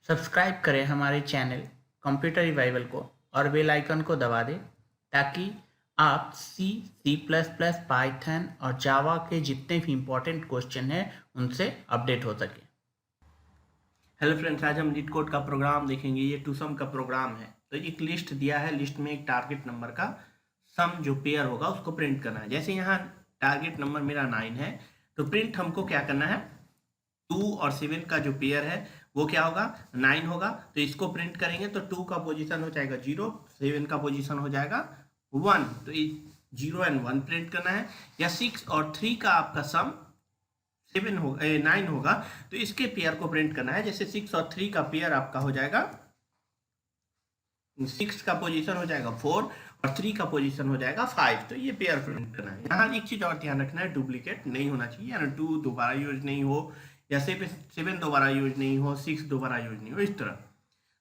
Subscribe करें हमारे channel computer revival को और बेल आइकन को दबा दें ताकि आप सी प्लस प्लस पाइथन और जावा के जितने भी इम्पोर्टेंट क्वेश्चन हैं उनसे अपडेट हो सके। हेलो फ्रेंड्स, आज हम लीड कोड का प्रोग्राम देखेंगे। ये टू सम का प्रोग्राम है। तो एक लिस्ट दिया है, लिस्ट में एक टारगेट नंबर का सम जो पेयर होगा उसको प्रिंट करना है। जैसे यहाँ टारगेट नंबर मेरा 9 है, तो प्रिंट हमको क्या करना है, 2 और 7 का जो पेयर है वो क्या होगा, 9 होगा। तो इसको प्रिंट करेंगे तो 2 का पोजीशन हो जाएगा 0, 7 का पोजीशन हो जाएगा 1। तो 0 एंड 1 प्रिंट करना है। या 6 और 3 का आपका सम 9 होगा, तो इसके पेयर को प्रिंट करना है। जैसे 6 और 3 का पेयर आपका हो जाएगा, 6 का पोजीशन हो जाएगा 4 और 3 का पोजीशन हो जाएगा 5। तो ये पेयर प्रिंट करना है। यहाँ एक चीज और ध्यान रखना है, डुप्लीकेट नहीं होना चाहिए, यानी 2 दोबारा यूज नहीं हो, या 7 दोबारा यूज नहीं हो, 6 दोबारा यूज नहीं हो, इस तरह।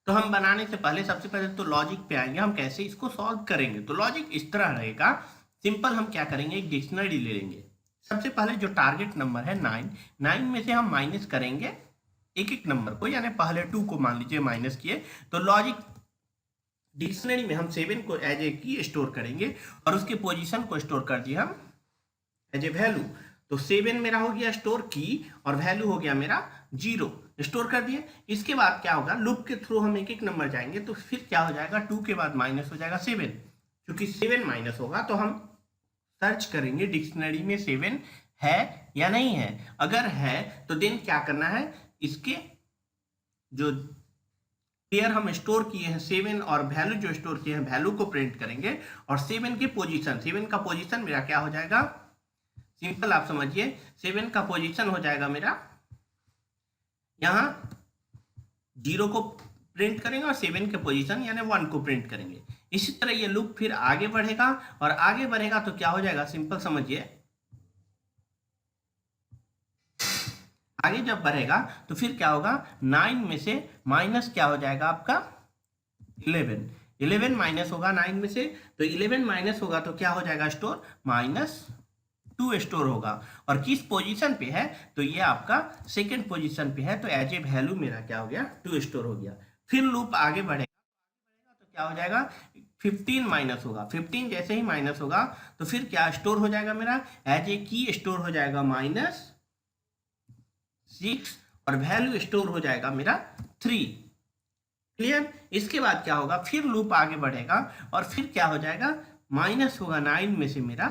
तो हम बनाने से पहले सबसे पहले तो लॉजिक पे आएंगे, हम कैसे इसको सॉल्व करेंगे। तो लॉजिक इस तरह रहेगा, सिंपल। हम क्या करेंगे, एक डिक्शनरी ले लेंगे। सबसे पहले जो टारगेट नंबर है 9 में से हम माइनस करेंगे एक एक नंबर को, यानी पहले 2 को मान लीजिए माइनस किए। तो लॉजिक डिक्शनरी में हम 7 को एज ए की स्टोर करेंगे और उसके पोजीशन को स्टोर कर दिया हम एज ए वैल्यू। तो 7 मेरा हो गया स्टोर की और वैल्यू हो गया मेरा 0, स्टोर कर दिए। इसके बाद क्या होगा, लूप के थ्रू हम एक एक नंबर जाएंगे। तो फिर क्या हो जाएगा, 2 के बाद माइनस हो जाएगा 7। क्योंकि 7 माइनस होगा तो हम सर्च करेंगे डिक्शनरी में 7 है या नहीं है। अगर है तो देन क्या करना है, इसके जो पेयर हम स्टोर किए हैं 7 और वैल्यू जो स्टोर किए हैं वैल्यू को प्रिंट करेंगे। और 7 के पोजीशन, 7 का पोजीशन मेरा क्या हो जाएगा, सिंपल आप समझिए, 7 का पोजीशन हो जाएगा मेरा, यहाँ 0 को प्रिंट करेंगे और 7 के पोजीशन यानी 1 को प्रिंट करेंगे। इसी तरह ये लूप फिर आगे बढ़ेगा और आगे बढ़ेगा तो क्या हो जाएगा, सिंपल समझिए, आगे जब बढ़ेगा तो फिर क्या होगा, 9 में से माइनस क्या हो जाएगा आपका 11 माइनस होगा 9 में से। तो 11 माइनस होगा तो क्या हो जाएगा, स्टोर -2 स्टोर होगा। और किस पोजीशन पे है, तो ये आपका सेकंड पोजीशन पे है। तो एज ए वैल्यू मेरा क्या हो गया, 2 स्टोर हो गया। फिर लूप आगे बढ़ेगा तो क्या हो जाएगा, 15 माइनस होगा। 15 जैसे ही माइनस होगा तो फिर क्या स्टोर हो जाएगा मेरा, एज ए की स्टोर हो जाएगा -6 और वैल्यू स्टोर हो जाएगा मेरा 3। क्लियर। इसके बाद क्या होगा, फिर लूप आगे बढ़ेगा और फिर क्या हो जाएगा, माइनस होगा 9 में से मेरा,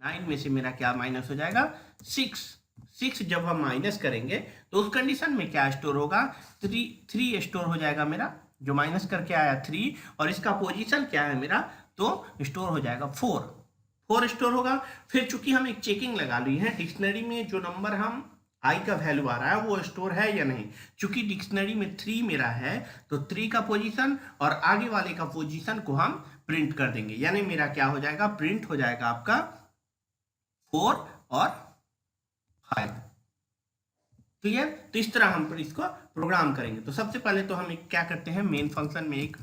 9 में से मेरा क्या माइनस हो जाएगा 6 जब हम माइनस करेंगे तो उस कंडीशन में क्या स्टोर होगा, 3 स्टोर हो जाएगा मेरा, जो माइनस करके आया 3। और इसका पोजीशन क्या है मेरा, तो स्टोर हो जाएगा 4 स्टोर होगा। फिर चूंकि हम एक चेकिंग लगा ली है, डिक्शनरी में जो नंबर हम आई का वैल्यू आ रहा है वो स्टोर है या नहीं। चूंकि डिक्शनरी में 3 मेरा है तो 3 का पोजीशन और आगे वाले का पोजीशन को हम प्रिंट कर देंगे। यानी मेरा क्या हो जाएगा, प्रिंट हो जाएगा आपका 4 और 5। क्लियर। तो इस तरह हम इसको प्रोग्राम करेंगे। तो सबसे पहले तो हम एक क्या करते हैं, मेन फंक्शन में एक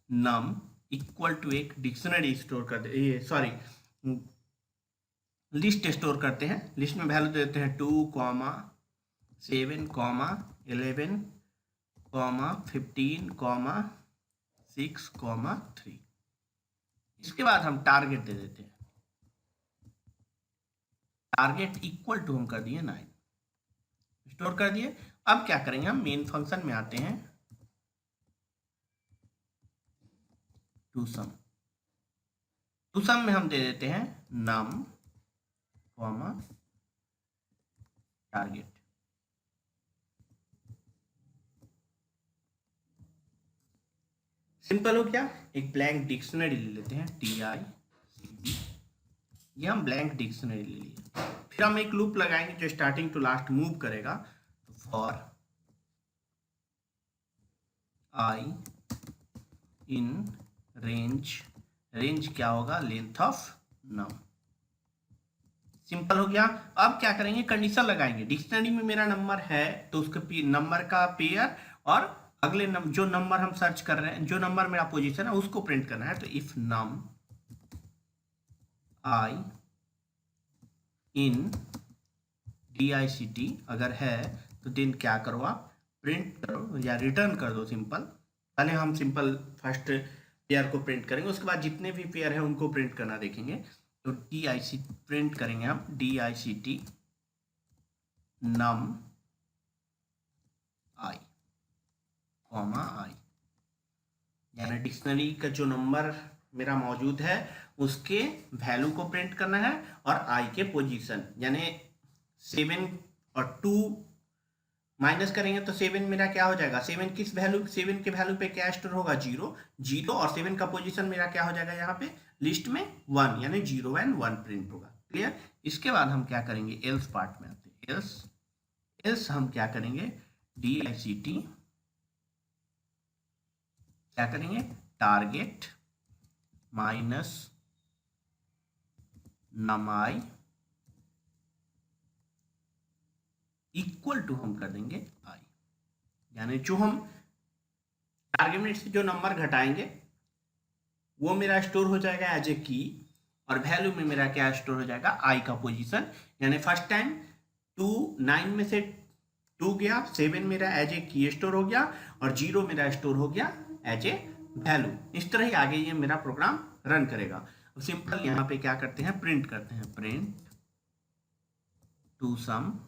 नम इक्वल टू एक डिक्शनरी स्टोर कर दे, ये सॉरी लिस्ट स्टोर करते हैं। लिस्ट में वैल्यू देते हैं 2, 7, 11, 15, 6, 3। इसके बाद हम टारगेट दे देते हैं, टारगेट इक्वल टू हम कर दिए 9, स्टोर कर दिए। अब क्या करेंगे, हम मेन फंक्शन में आते हैं, टू सम में हम दे देते हैं नम टारगेट। सिंपल हो क्या, एक ब्लैंक डिक्शनरी ले लेते हैं, TICD, ये हम ब्लैंक डिक्शनरी ले लिए। फिर हम एक लूप लगाएंगे जो स्टार्टिंग टू लास्ट मूव करेगा। तो फॉर आई इन रेंज क्या होगा, लेंथ ऑफ नम। सिंपल हो गया। अब क्या करेंगे, कंडीशन लगाएंगे। डिक्शनरी में मेरा नंबर है तो उसके नंबर का पेयर और अगले जो नंबर हम सर्च कर रहे हैं, जो नंबर मेरा पोजीशन है उसको प्रिंट करना है। तो if num I in DICT अगर है तो देन क्या करो आप, प्रिंट करो या रिटर्न कर दो सिंपल। पहले हम सिंपल फर्स्ट पेयर को प्रिंट करेंगे, उसके बाद जितने भी पेयर है उनको प्रिंट करना देखेंगे। तो DIC प्रिंट करेंगे हम, DICT num I comma I, यानी डिक्शनरी का जो नंबर मेरा मौजूद है उसके वैल्यू को प्रिंट करना है और I के पोजीशन, यानी 7 और 2 माइनस करेंगे तो 7 मेरा क्या हो जाएगा, 7 किस वैल्यू, 7 के वैल्यू पे क्या स्टोर होगा, 0 0, और 7 का पोजीशन मेरा क्या हो जाएगा यहाँ पे लिस्ट में 1, यानी 0 एंड 1 प्रिंट होगा। क्लियर। इसके बाद हम क्या करेंगे, एल्स पार्ट में आते हैं। एल्स हम क्या करेंगे, DICT क्या करेंगे, target minus numi equal to हम कर देंगे I, यानी जो हम टारगेट से जो नंबर घटाएंगे वो मेरा स्टोर हो जाएगा एज ए की, और वैल्यू में मेरा क्या स्टोर हो जाएगा, I का पोजीशन। यानी फर्स्ट टाइम 2 9 में से 2 गया, 7 मेरा एज ए की स्टोर हो गया और 0 मेरा स्टोर हो गया एज ए वैल्यू। इस तरह ही आगे ये मेरा प्रोग्राम रन करेगा। अब सिंपल यहाँ पे क्या करते हैं, प्रिंट करते हैं, print to sum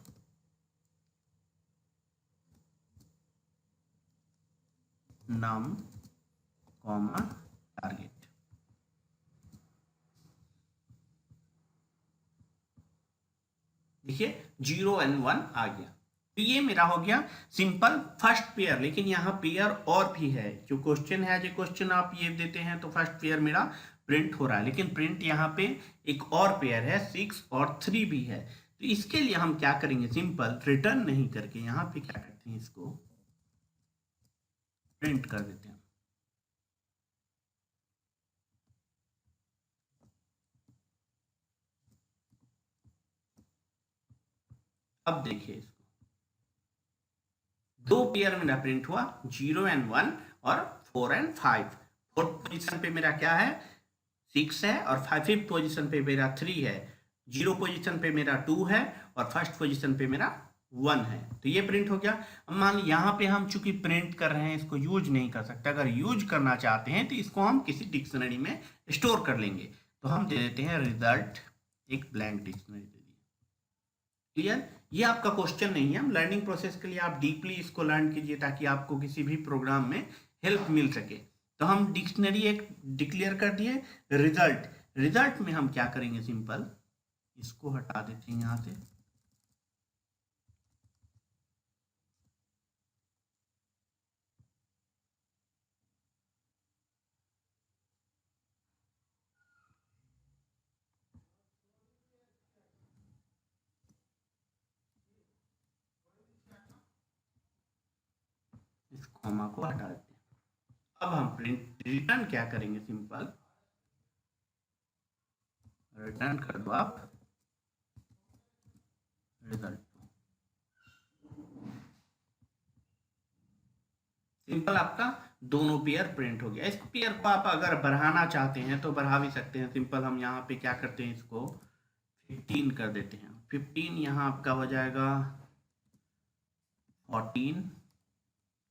num comma target. देखिए 0 एंड 1 आ गया। तो ये मेरा हो गया सिंपल फर्स्ट पेयर। लेकिन यहाँ पेयर और भी है, जो क्वेश्चन है, जो क्वेश्चन आप ये देते हैं तो फर्स्ट पेयर मेरा प्रिंट हो रहा है, लेकिन प्रिंट यहाँ पे एक और पेयर है 6 और 3 भी है। तो इसके लिए हम क्या करेंगे, सिंपल रिटर्न नहीं करके यहाँ पे क्या करते हैं, इसको प्रिंट कर देते हैं। अब देखिए इसको, 2 पेयर मेरा प्रिंट हुआ, 0 एंड 1 और 4 एंड 5। फोर्थ पोजीशन पे मेरा क्या है, 6 है, और फिफ्थ पोजीशन पे मेरा 3 है, 0 पोजीशन पे मेरा 2 है और फर्स्ट पोजीशन पे मेरा 1 है। तो ये प्रिंट हो गया। अब मान लीजिए यहाँ पे हम चूंकि प्रिंट कर रहे हैं, इसको यूज नहीं कर सकते। अगर यूज करना चाहते हैं तो इसको हम किसी डिक्शनरी में स्टोर कर लेंगे। तो हम दे देते हैं रिजल्ट, एक ब्लैंक डिक्शनरी दे दी। क्लियर। ये आपका क्वेश्चन नहीं है, हम लर्निंग प्रोसेस के लिए आप डीपली इसको लर्न कीजिए ताकि आपको किसी भी प्रोग्राम में हेल्प मिल सके। तो हम डिक्शनरी एक डिक्लेयर कर दिए, रिजल्ट। रिजल्ट में हम क्या करेंगे, सिंपल इसको हटा देते हैं यहाँ से, इस कॉमा को हटा देते हैं। अब हम प्रिंट रिटर्न क्या करेंगे, सिंपल रिटर्न कर दो आप रिजल्ट। सिंपल आपका दोनों पेयर प्रिंट हो गया। इस पेयर को आप अगर बढ़ाना चाहते हैं तो बढ़ा भी सकते हैं। सिंपल हम यहाँ पे क्या करते हैं, इसको 15 कर देते हैं। 15 यहाँ आपका हो जाएगा 14,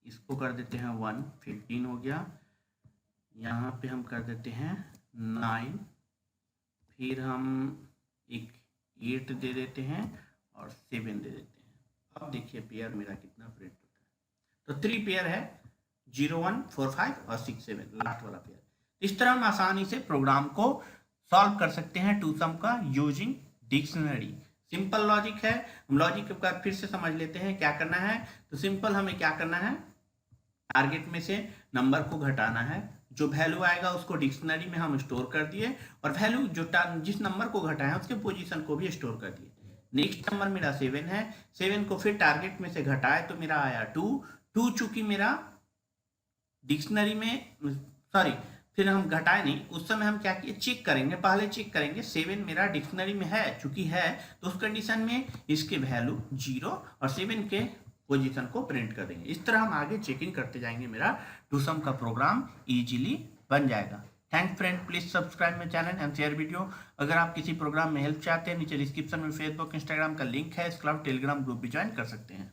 इसको कर देते हैं 1, 15 हो गया। यहाँ पे हम कर देते हैं 9, फिर हम एक 8 दे देते हैं और 7 दे देते हैं। अब देखिए पेयर मेरा कितना प्रिंट होता है। तो 3 पेयर है, 0 1 4 5 और 6 7, लास्ट वाला पेयर। इस तरह हम आसानी से प्रोग्राम को सॉल्व कर सकते हैं टू सम का यूजिंग डिक्शनरी। सिंपल लॉजिक है। हम लॉजिक के बाद फिर से समझ लेते हैं क्या करना है। तो सिंपल हमें क्या करना है, टारगेट में से नंबर को घटाना है, जो वैल्यू आएगा उसको डिक्शनरी में हम स्टोर कर दिए, और वैल्यू जो जिस नंबर को घटाया उसके पोजीशन को भी स्टोर कर दिए। नेक्स्ट नंबर मेरा 7 है, 7 को फिर टारगेट में से घटाए तो मेरा आया 2 चूंकि मेरा डिक्शनरी में, सॉरी फिर हम घटाए नहीं, उस समय हम क्या किए, चेक करेंगे। पहले चेक करेंगे 7 मेरा डिक्शनरी में है, चूंकि है तो उस कंडीशन में इसके वैल्यू 0 और 7 के पोजीशन को प्रिंट कर देंगे। इस तरह हम आगे चेकिंग करते जाएंगे, मेरा टू सम का प्रोग्राम इजीली बन जाएगा। Thanks friend, please subscribe my channel and share video. अगर आप किसी प्रोग्राम में हेल्प चाहते हैं, नीचे डिस्क्रिप्शन में फेसबुक इंस्टाग्राम का लिंक है, इसके अलावा टेलीग्राम ग्रुप भी ज्वाइन कर सकते हैं।